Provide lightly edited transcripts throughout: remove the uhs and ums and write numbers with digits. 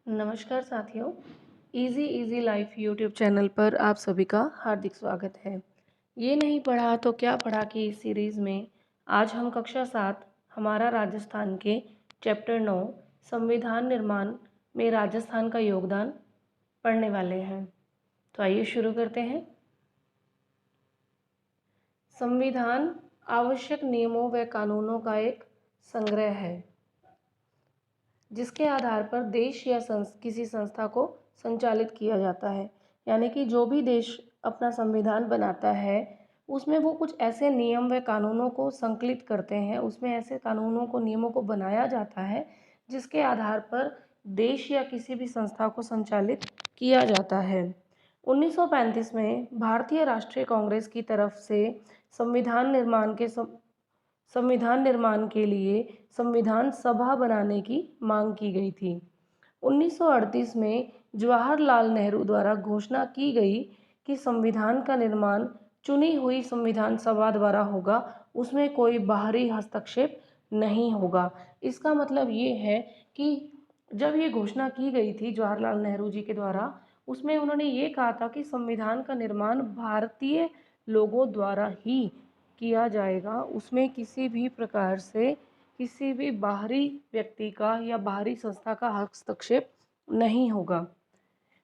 नमस्कार साथियों। Easy easy life YouTube channel पर आप सभी का हार्दिक स्वागत है। ये नहीं पढ़ा तो क्या पढ़ा की इस सीरीज़ में आज हम कक्षा 7 हमारा राजस्थान के चैप्टर 9 संविधान निर्माण में राजस्थान का योगदान पढ़ने वाले हैं। तो आइए शुरू करते हैं। संविधान आवश्यक नियमों व कानूनों का एक संग्रह है जिसके आधार पर देश या किसी संस्था को संचालित किया जाता है। यानी कि जो भी देश अपना संविधान बनाता है उसमें वो कुछ ऐसे नियम व कानूनों को संकलित करते हैं, उसमें ऐसे कानूनों को नियमों को बनाया जाता है जिसके आधार पर देश या किसी भी संस्था को संचालित किया जाता है। 1935 में भारतीय राष्ट्रीय कांग्रेस की तरफ से संविधान निर्माण के लिए संविधान सभा बनाने की मांग की गई थी। 1938 में जवाहरलाल नेहरू द्वारा घोषणा की गई कि संविधान का निर्माण चुनी हुई संविधान सभा द्वारा होगा, उसमें कोई बाहरी हस्तक्षेप नहीं होगा। इसका मतलब ये है कि जब ये घोषणा की गई थी जवाहरलाल नेहरू जी के द्वारा, उसमें उन्होंने ये कहा था कि संविधान का निर्माण भारतीय लोगों द्वारा ही किया जाएगा, उसमें किसी भी प्रकार से किसी भी बाहरी व्यक्ति का या बाहरी संस्था का हस्तक्षेप नहीं होगा।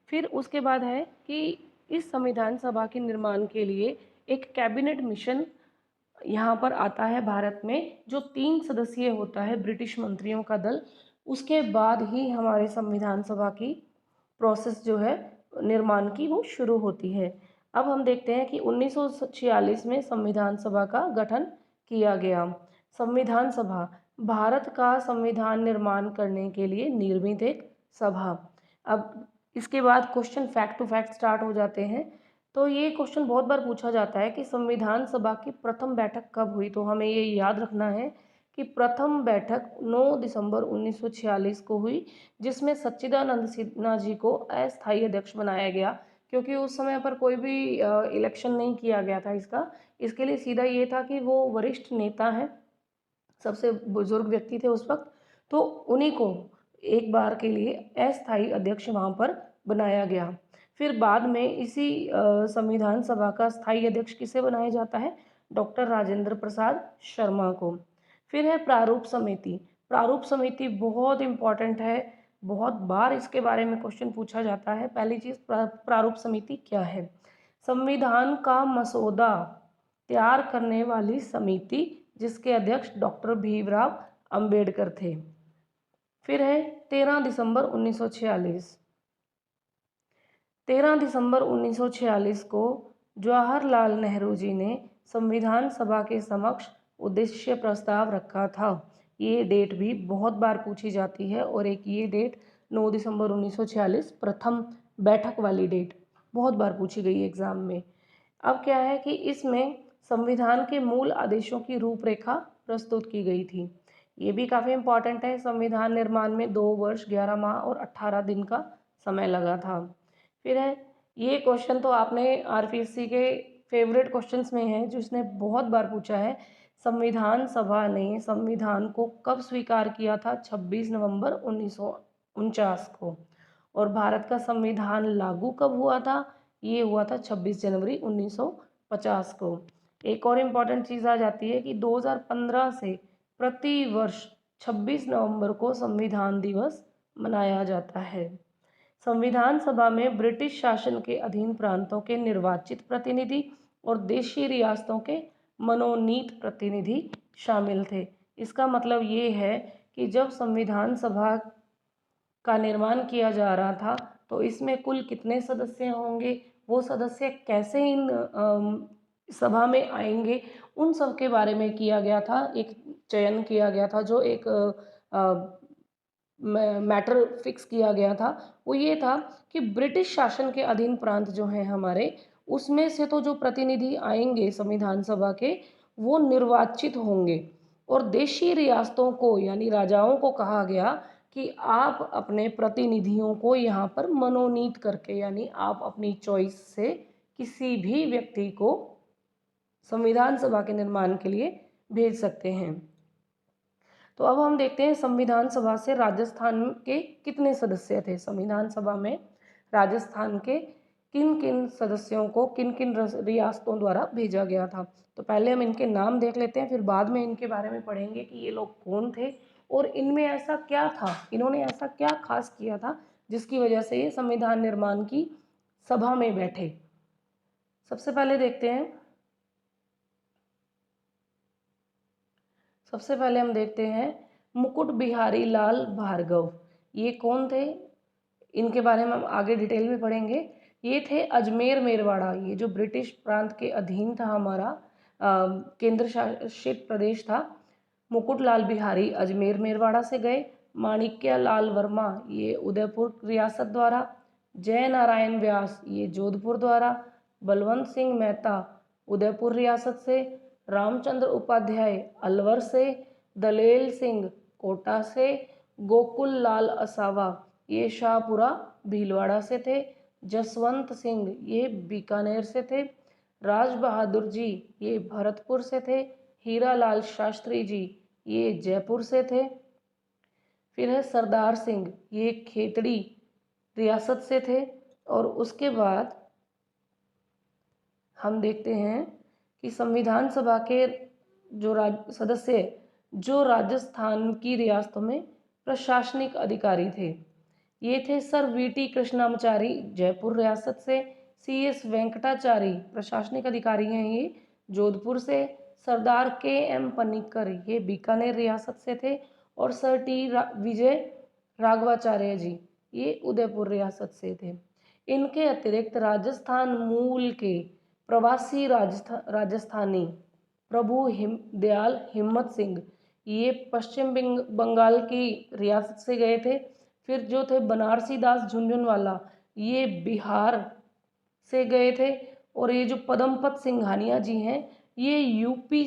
फिर उसके बाद है कि इस संविधान सभा के निर्माण के लिए एक कैबिनेट मिशन यहाँ पर आता है भारत में, जो 3 सदस्यीय होता है, ब्रिटिश मंत्रियों का दल। उसके बाद ही हमारे संविधान सभा की प्रोसेस जो है निर्माण की वो शुरू होती है। अब हम देखते हैं कि 1946 में संविधान सभा का गठन किया गया। संविधान सभा भारत का संविधान निर्माण करने के लिए निर्मित एक सभा। अब इसके बाद question fact to fact start हो जाते हैं। तो ये क्वेश्चन बहुत बार पूछा जाता है कि संविधान सभा की प्रथम बैठक कब हुई। तो हमें ये याद रखना है कि प्रथम बैठक 9 दिसंबर 1946 को हुई, जिसमें सच्चिदानंद सिन्हा जी को अस्थायी अध्यक्ष बनाया गया, क्योंकि उस समय पर कोई भी इलेक्शन नहीं किया गया था इसका। इसके लिए सीधा ये था कि वो वरिष्ठ नेता हैं, सबसे बुजुर्ग व्यक्ति थे उस वक्त, तो उन्हीं को एक बार के लिए अस्थायी अध्यक्ष वहाँ पर बनाया गया। फिर बाद में इसी संविधान सभा का स्थायी अध्यक्ष किसे बनाया जाता है? डॉक्टर राजेंद्र प्रसाद शर्मा को। फिर है प्रारूप समिति। प्रारूप समिति बहुत इम्पॉर्टेंट है, बहुत बार इसके बारे में क्वेश्चन पूछा जाता है। पहली चीज़, प्रारूप समिति क्या है? संविधान का मसौदा तैयार करने वाली समिति जिसके अध्यक्ष डॉक्टर भीमराव अंबेडकर थे। फिर है 13 दिसंबर 1946। 13 दिसंबर 1946 को जवाहरलाल नेहरू जी ने संविधान सभा के समक्ष उद्देश्य प्रस्ताव रखा था। ये डेट भी बहुत बार पूछी जाती है, और एक ये डेट 9 दिसंबर 1946 प्रथम बैठक वाली डेट बहुत बार पूछी गई एग्ज़ाम में। अब क्या है कि इसमें संविधान के मूल आदेशों की रूपरेखा प्रस्तुत की गई थी। ये भी काफ़ी इम्पॉर्टेंट है। संविधान निर्माण में 2 वर्ष 11 माह और 18 दिन का समय लगा था। फिर है, ये क्वेश्चन तो आपने आरपीएससी के फेवरेट क्वेश्चंस में है, जो इसने बहुत बार पूछा है। संविधान सभा ने संविधान को कब स्वीकार किया था? 26 नवंबर 1949 को। और भारत का संविधान लागू कब हुआ था? ये हुआ था 26 जनवरी 1950 को। एक और इम्पॉर्टेंट चीज़ आ जाती है कि 2015 से प्रति वर्ष 26 नवंबर को संविधान दिवस मनाया जाता है। संविधान सभा में ब्रिटिश शासन के अधीन प्रांतों के निर्वाचित प्रतिनिधि और देशी रियासतों के मनोनीत प्रतिनिधि शामिल थे। इसका मतलब ये है कि जब संविधान सभा का निर्माण किया जा रहा था तो इसमें कुल कितने सदस्य होंगे, वो सदस्य कैसे इन सभा में आएंगे, उन सब के बारे में किया गया था। एक चयन किया गया था, जो एक मैटर फिक्स किया गया था। वो ये था कि ब्रिटिश शासन के अधीन प्रांत जो हैं हमारे, उसमें से तो जो प्रतिनिधि आएंगे संविधान सभा के, वो निर्वाचित होंगे। और देशी रियासतों को यानी राजाओं को कहा गया कि आप अपने प्रतिनिधियों को यहाँ पर मनोनीत करके, यानी आप अपनी चॉइस से किसी भी व्यक्ति को संविधान सभा के निर्माण के लिए भेज सकते हैं। तो अब हम देखते हैं संविधान सभा से राजस्थान के कितने सदस्य थे। संविधान सभा में राजस्थान के किन किन सदस्यों को किन किन रियासतों द्वारा भेजा गया था। तो पहले हम इनके नाम देख लेते हैं, फिर बाद में इनके बारे में पढ़ेंगे कि ये लोग कौन थे और इनमें ऐसा क्या था, इन्होंने ऐसा क्या खास किया था जिसकी वजह से ये संविधान निर्माण की सभा में बैठे। सबसे पहले देखते हैं, सबसे पहले हम देखते हैं मुकुट बिहारी लाल भार्गव। ये कौन थे, इनके बारे में हम आगे डिटेल में पढ़ेंगे। ये थे अजमेर मेरवाड़ा, ये जो ब्रिटिश प्रांत के अधीन था, हमारा केंद्र शासित प्रदेश था। मुकुट लाल बिहारी अजमेर मेरवाड़ा से गए। माणिक्य लाल वर्मा ये उदयपुर रियासत द्वारा। जय नारायण व्यास ये जोधपुर द्वारा। बलवंत सिंह मेहता उदयपुर रियासत से। रामचंद्र उपाध्याय अलवर से। दलेल सिंह कोटा से। गोकुल लाल असावा ये शाहपुरा भीलवाड़ा से थे। जसवंत सिंह ये बीकानेर से थे। राज बहादुर जी ये भरतपुर से थे। हीरा लाल शास्त्री जी ये जयपुर से थे। फिर है सरदार सिंह ये खेतड़ी रियासत से थे। और उसके बाद हम देखते हैं कि संविधान सभा के जो सदस्य जो राजस्थान की रियासतों में प्रशासनिक अधिकारी थे, ये थे सर वीटी कृष्णामचारी जयपुर रियासत से। सीएस वेंकटाचारी प्रशासनिक अधिकारी हैं ये जोधपुर से। सरदार केएम पनिक्कर ये बीकानेर रियासत से थे। और सर विजय राघवाचार्य जी ये उदयपुर रियासत से थे। इनके अतिरिक्त राजस्थान मूल के प्रवासी राजस्थानी प्रभु दयाल हिम्मत सिंह ये पश्चिम बंगाल की रियासत से गए थे। फिर जो थे बनारसी दास झुंझुनवाला ये बिहार से गए थे। और ये जो पदमपत सिंघानिया जी हैं ये यूपी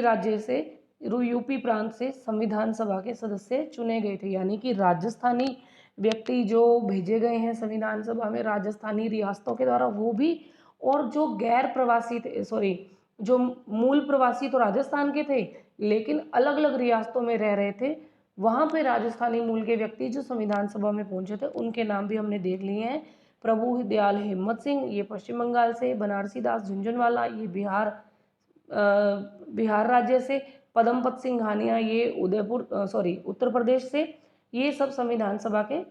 राज्य से यूपी प्रांत से संविधान सभा के सदस्य चुने गए थे। यानी कि राजस्थानी व्यक्ति जो भेजे गए हैं संविधान सभा में राजस्थानी रियासतों के द्वारा वो भी, और जो गैर प्रवासी थे, सॉरी, जो मूल प्रवासी तो राजस्थान के थे लेकिन अलग अलग रियासतों में रह रहे थे, वहाँ पे राजस्थानी मूल के व्यक्ति जो संविधान सभा में पहुंचे थे उनके नाम भी हमने देख लिए हैं। प्रभु दयाल हिम्मत सिंह ये पश्चिम बंगाल से। बनारसी दास झुंझुनवाला ये बिहार राज्य से। पदमपत सिंघानिया ये उत्तर प्रदेश से। ये सब संविधान सभा के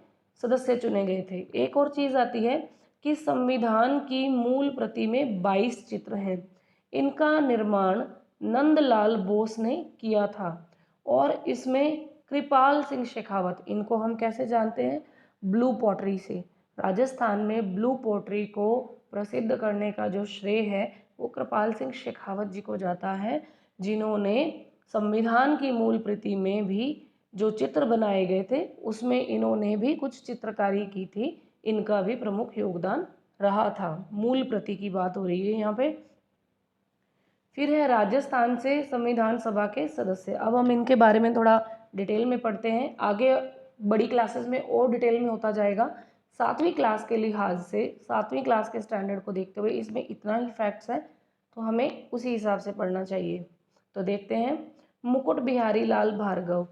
सदस्य चुने गए थे। एक और चीज़ आती है कि संविधान की मूल प्रति में 22 चित्र हैं। इनका निर्माण नंदलाल बोस ने किया था। और इसमें कृपाल सिंह शेखावत, इनको हम कैसे जानते हैं, ब्लू पॉटरी से। राजस्थान में ब्लू पॉटरी को प्रसिद्ध करने का जो श्रेय है वो कृपाल सिंह शेखावत जी को जाता है, जिन्होंने संविधान की मूल प्रति में भी जो चित्र बनाए गए थे उसमें इन्होंने भी कुछ चित्रकारी की थी। इनका भी प्रमुख योगदान रहा था। मूल प्रति की बात हो रही है यहाँ पे। फिर है राजस्थान से संविधान सभा के सदस्य। अब हम इनके बारे में थोड़ा डिटेल में पढ़ते हैं। आगे बड़ी क्लासेस में और डिटेल में होता जाएगा। 7वीं क्लास के लिहाज से 7वीं क्लास के स्टैंडर्ड को देखते हुए इसमें इतना ही फैक्ट्स है तो हमें उसी हिसाब से पढ़ना चाहिए। तो देखते हैं मुकुट बिहारी लाल भार्गव।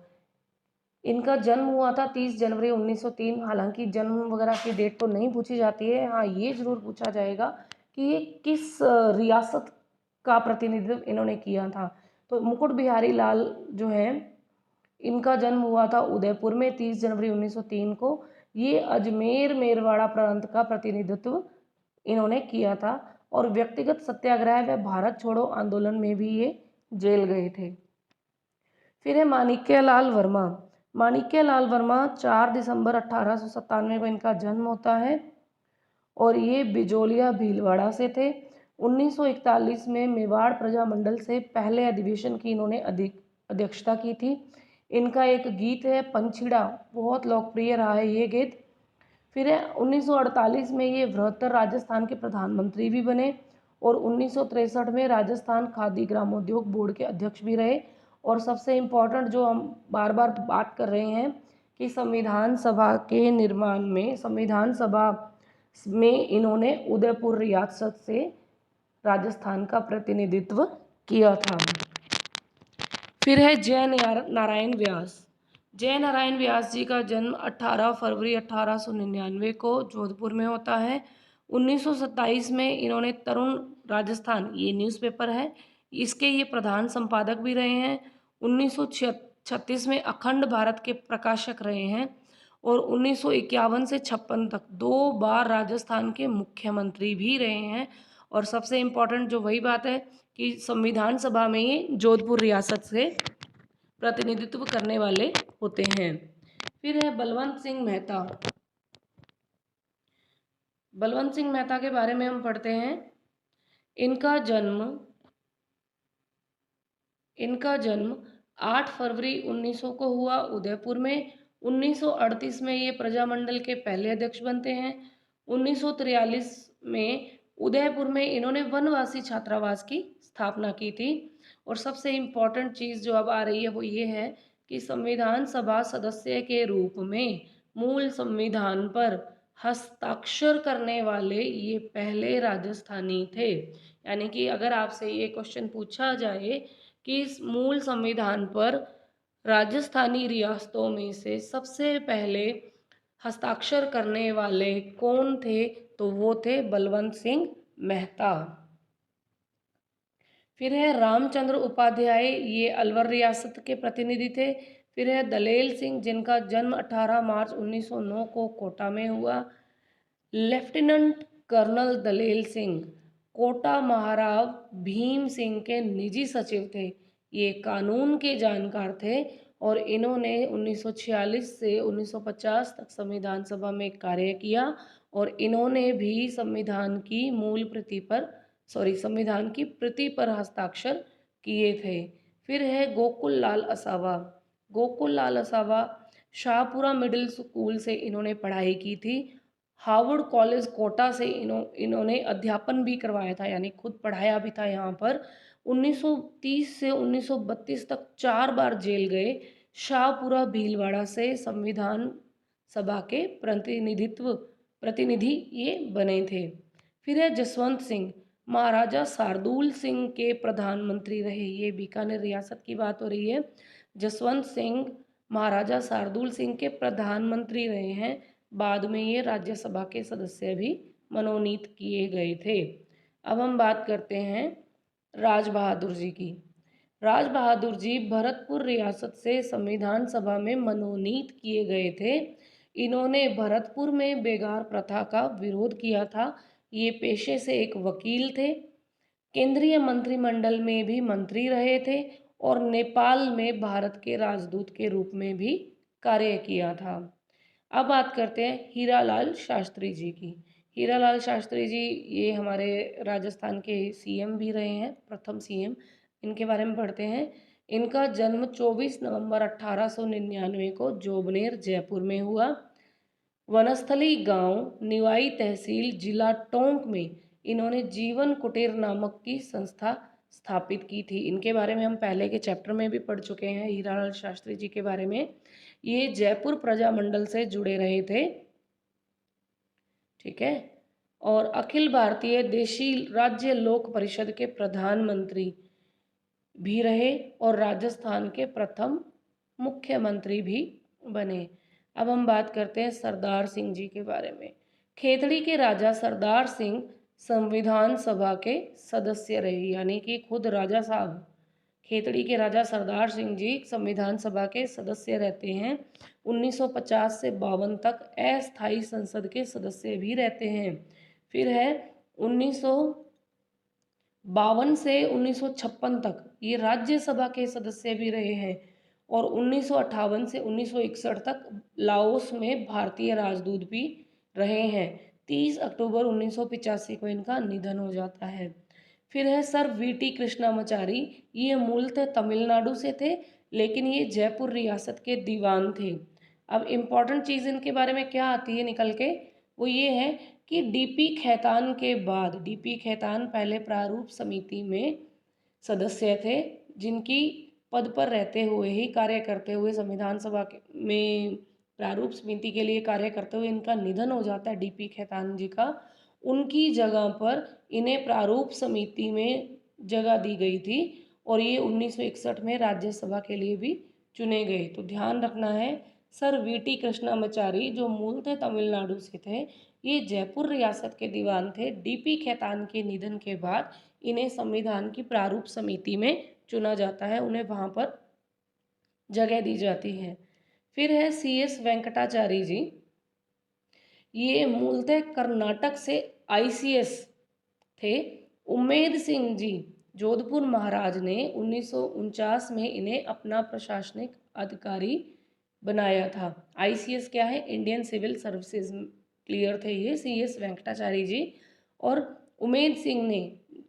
इनका जन्म हुआ था 30 जनवरी 1903। हालांकि जन्म वगैरह की डेट तो नहीं पूछी जाती है, हाँ ये जरूर पूछा जाएगा कि ये किस रियासत का प्रतिनिधित्व इन्होंने किया था। तो मुकुट बिहारी लाल जो है इनका जन्म हुआ था उदयपुर में 30 जनवरी 1903 को। ये अजमेर मेरवाड़ा प्रांत का प्रतिनिधित्व इन्होंने किया था। और व्यक्तिगत सत्याग्रह व भारत छोड़ो आंदोलन में भी ये जेल गए थे। फिर है माणिक्य लाल वर्मा। माणिक्य लाल वर्मा 4 दिसंबर 1897 को इनका जन्म होता है और ये बिजोलिया भीलवाड़ा से थे। 1941 में मेवाड़ प्रजामंडल से पहले अधिवेशन की इन्होंने अध्यक्षता की थी। इनका एक गीत है पंछीड़ा, बहुत लोकप्रिय रहा है ये गीत। फिर है 1948 में ये बृहत्तर राजस्थान के प्रधानमंत्री भी बने और 1963 में राजस्थान खादी ग्रामोद्योग बोर्ड के अध्यक्ष भी रहे। और सबसे इम्पोर्टेंट जो हम बार बार बात कर रहे हैं कि संविधान सभा के निर्माण में संविधान सभा में इन्होंने उदयपुर रियासत से राजस्थान का प्रतिनिधित्व किया था। फिर है जय नारायण व्यास। जय नारायण व्यास जी का जन्म 18 फरवरी 1899 को जोधपुर में होता है। 1927 में इन्होंने तरुण राजस्थान, ये न्यूज़पेपर है, इसके ये प्रधान संपादक भी रहे हैं। 1936 में अखंड भारत के प्रकाशक रहे हैं और 1951 से 56 तक 2 बार राजस्थान के मुख्यमंत्री भी रहे हैं। और सबसे इम्पोर्टेंट जो वही बात है कि संविधान सभा में ये जोधपुर रियासत से प्रतिनिधित्व करने वाले होते हैं। फिर है बलवंत सिंह मेहता। बलवंत सिंह मेहता के बारे में हम पढ़ते हैं। इनका जन्म 8 फरवरी 1900 को हुआ उदयपुर में। 1938 में ये प्रजामंडल के पहले अध्यक्ष बनते हैं। 1943 में उदयपुर में इन्होंने वनवासी छात्रावास की स्थापना की थी। और सबसे इम्पोर्टेंट चीज़ जो अब आ रही है वो ये है कि संविधान सभा सदस्य के रूप में मूल संविधान पर हस्ताक्षर करने वाले ये पहले राजस्थानी थे। यानी कि अगर आपसे ये क्वेश्चन पूछा जाए कि इस मूल संविधान पर राजस्थानी रियासतों में से सबसे पहले हस्ताक्षर करने वाले कौन थे, तो वो थे बलवंत सिंह मेहता। फिर है रामचंद्र उपाध्याय, ये अलवर रियासत के प्रतिनिधि थे। फिर है दलेल सिंह, जिनका जन्म 18 मार्च 1909 को कोटा में हुआ। लेफ्टिनेंट कर्नल दलेल सिंह कोटा महाराव भीम सिंह के निजी सचिव थे। ये कानून के जानकार थे और इन्होंने 1946 से 1950 तक संविधान सभा में कार्य किया और इन्होंने भी संविधान की प्रति पर हस्ताक्षर किए थे। फिर है गोकुल लाल असावा। गोकुल लाल असावा शाहपुरा मिडिल स्कूल से इन्होंने पढ़ाई की थी। हार्वर्ड कॉलेज कोटा से इन्होंने अध्यापन भी करवाया था, यानी खुद पढ़ाया भी था यहाँ पर। 1930 से 1932 तक 4 बार जेल गए। शाहपुरा भीलवाड़ा से संविधान सभा के प्रतिनिधि ये बने थे। फिर है जसवंत सिंह, महाराजा शार्दुल सिंह के प्रधानमंत्री रहे। ये बीकानेर रियासत की बात हो रही है। जसवंत सिंह महाराजा शार्दुल सिंह के प्रधानमंत्री रहे हैं। बाद में ये राज्यसभा के सदस्य भी मनोनीत किए गए थे। अब हम बात करते हैं राज बहादुर जी की। राज बहादुर जी भरतपुर रियासत से संविधान सभा में मनोनीत किए गए थे। इन्होंने भरतपुर में बेगार प्रथा का विरोध किया था। ये पेशे से एक वकील थे। केंद्रीय मंत्रिमंडल में भी मंत्री रहे थे और नेपाल में भारत के राजदूत के रूप में भी कार्य किया था। अब बात करते हैं हीरालाल शास्त्री जी की। हीरालाल शास्त्री जी ये हमारे राजस्थान के सीएम भी रहे हैं, प्रथम सीएम। इनके बारे में पढ़ते हैं। इनका जन्म 24 नवंबर 1899 को जोबनेर जयपुर में हुआ। वनस्थली गांव निवाई तहसील जिला टोंक में इन्होंने जीवन कुटीर नामक की संस्था स्थापित की थी। इनके बारे में हम पहले के चैप्टर में भी पढ़ चुके हैं, हीरालाल शास्त्री जी के बारे में। ये जयपुर प्रजामंडल से जुड़े रहे थे, ठीक है। और अखिल भारतीय देशी राज्य लोक परिषद के प्रधानमंत्री भी रहे और राजस्थान के प्रथम मुख्यमंत्री भी बने। अब हम बात करते हैं सरदार सिंह जी के बारे में। खेतड़ी के राजा सरदार सिंह संविधान सभा के सदस्य रहे, यानी कि खुद राजा साहब खेतड़ी के राजा सरदार सिंह जी संविधान सभा के सदस्य रहते हैं। 1950 से 52 तक अस्थायी संसद के सदस्य भी रहते हैं। फिर है 1952 से 1956 तक ये राज्यसभा के सदस्य भी रहे हैं और 1958 से 1961 तक लाओस में भारतीय राजदूत भी रहे हैं। 30 अक्टूबर 1985 को इनका निधन हो जाता है। फिर है सर वीटी कृष्णामाचारी, ये मूलतः तमिलनाडु से थे लेकिन ये जयपुर रियासत के दीवान थे। अब इम्पॉर्टेंट चीज़ इनके बारे में क्या आती है निकल के, वो ये है कि डीपी खेतान के बाद, डीपी खेतान पहले प्रारूप समिति में सदस्य थे, जिनकी पद पर रहते हुए ही कार्य करते हुए संविधान सभा में प्रारूप समिति के लिए कार्य करते हुए इनका निधन हो जाता है डीपी खेतान जी का। उनकी जगह पर इन्हें प्रारूप समिति में जगह दी गई थी और ये 1961 में राज्यसभा के लिए भी चुने गए। तो ध्यान रखना है, सर वीटी कृष्णामाचारी जो मूलतः तमिलनाडु से थे, ये जयपुर रियासत के दीवान थे। डीपी खेतान के निधन के बाद इन्हें संविधान की प्रारूप समिति में चुना जाता है, उन्हें वहाँ पर जगह दी जाती है। फिर है CS वेंकटाचारी जी, ये मूलतः कर्नाटक से ICS थे। उम्मेद सिंह जी, जोधपुर महाराज ने 1949 में इन्हें अपना प्रशासनिक अधिकारी बनाया था। ICS क्या है? इंडियन सिविल सर्विसेज क्लियर थे ये CS वेंकटाचारी जी। और उमेद सिंह ने,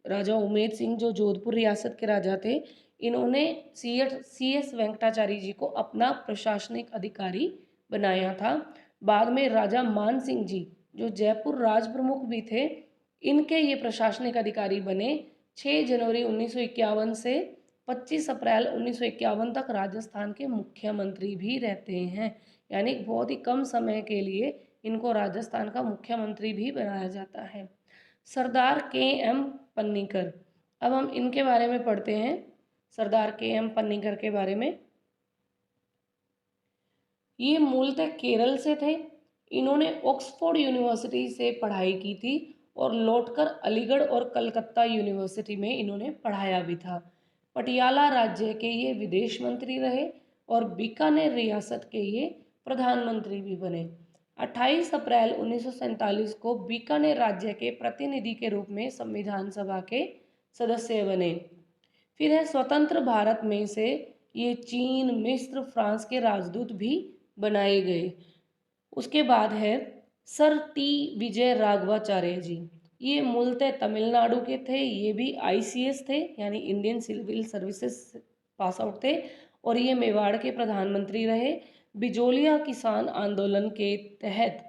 राजा उमेद सिंह जो जोधपुर रियासत के राजा थे, इन्होंने CS वेंकटाचारी जी को अपना प्रशासनिक अधिकारी बनाया था। बाद में राजा मान सिंह जी जो जयपुर राज प्रमुख भी थे, इनके ये प्रशासनिक अधिकारी बने। 6 जनवरी 1951 से 25 अप्रैल 1951 तक राजस्थान के मुख्यमंत्री भी रहते हैं, यानी बहुत ही कम समय के लिए इनको राजस्थान का मुख्यमंत्री भी बनाया जाता है। सरदार KM पन्नीकर, अब हम इनके बारे में पढ़ते हैं। सरदार KM पन्नीकर के बारे में, ये मूलतः केरल से थे। इन्होंने ऑक्सफोर्ड यूनिवर्सिटी से पढ़ाई की थी और लौटकर अलीगढ़ और कलकत्ता यूनिवर्सिटी में इन्होंने पढ़ाया भी था। पटियाला राज्य के ये विदेश मंत्री रहे और बीकानेर रियासत के ये प्रधानमंत्री भी बने। 28 अप्रैल 1947 को बीकानेर राज्य के प्रतिनिधि के रूप में संविधान सभा के सदस्य बने। फिर है स्वतंत्र भारत में से ये चीन, मिस्र, फ्रांस के राजदूत भी बनाए गए। उसके बाद है सर टी विजय राघवाचार्य जी, ये मूलतः तमिलनाडु के थे। ये भी ICS थे, यानी Indian civil services pass out थे, और ये मेवाड़ के प्रधानमंत्री रहे। बिजोलिया किसान आंदोलन के तहत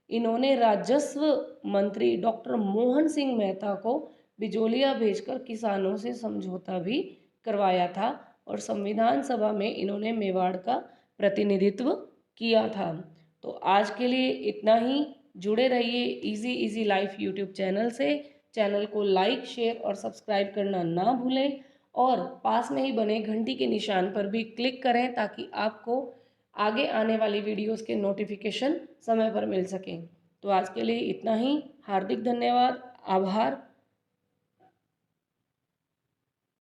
इन्होंने राजस्व मंत्री डॉक्टर मोहन सिंह मेहता को बिजोलिया भेजकर किसानों से समझौता भी करवाया था, और संविधान सभा में इन्होंने मेवाड़ का प्रतिनिधित्व किया था। तो आज के लिए इतना ही। जुड़े रहिए easy easy life YouTube channel से। चैनल को लाइक, शेयर और सब्सक्राइब करना ना भूलें, और पास में ही बने घंटी के निशान पर भी क्लिक करें ताकि आपको आगे आने वाली वीडियोस के नोटिफिकेशन समय पर मिल सकें। तो आज के लिए इतना ही। हार्दिक धन्यवाद, आभार।